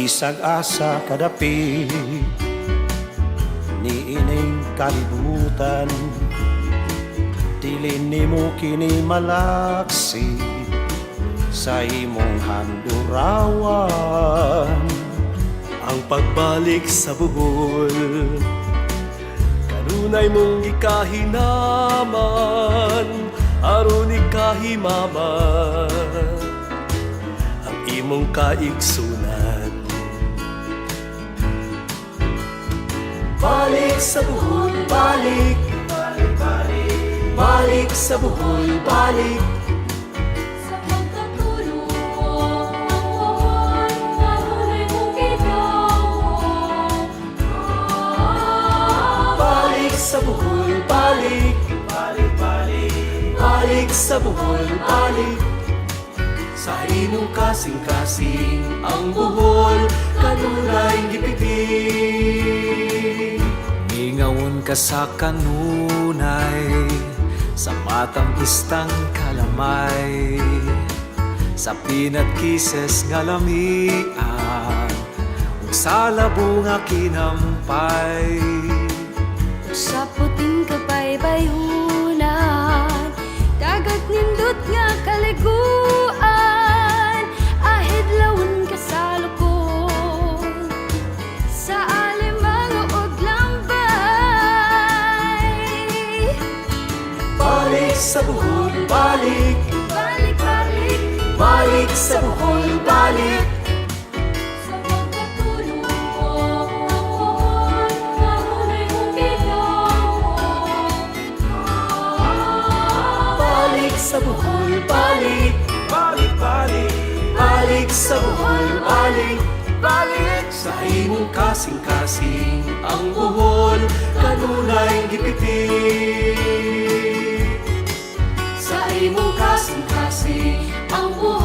Bisag asa kadapi niining kalibutan, dili nimo kini malaksi sa imong handurawan. Ang pagbalik sa Bohol, kanunay mong ikahinaman, aron ikahimaman ang imong kaigsunan. Balik sa Bohol, balik, balik, balik, balik sa Bohol, balik. Sa pagkatulong ng Bohol, kanunay mong gidawat. Balik sa Bohol, balik, balik, balik, balik sa Bohol, balik. Sa imong kasing-kasing ang Bohol, kanunay gipiti. Ngawon ka sa kanunay, sa matang istang kalamay, sa peanut kisses nga lamian, ug sa labo nga kinampay. Sa puting kapaybayunan, dagat nindot nga kaliguan, ahid lawon ka sa lukon, sa alimang ug lambay. Balik sa Bohol, balik, Balik, balik, balik sa Bohol, balik. sa pagkatulong ng Bohol, kanunay mong gidawat. Balik sa Bohol, balik, balik, balik, balik sa Bohol, balik, balik. Sa imong kasing-kasing ang Bohol, kanunay gipiti. Sa imong kasing-kasing ang buhay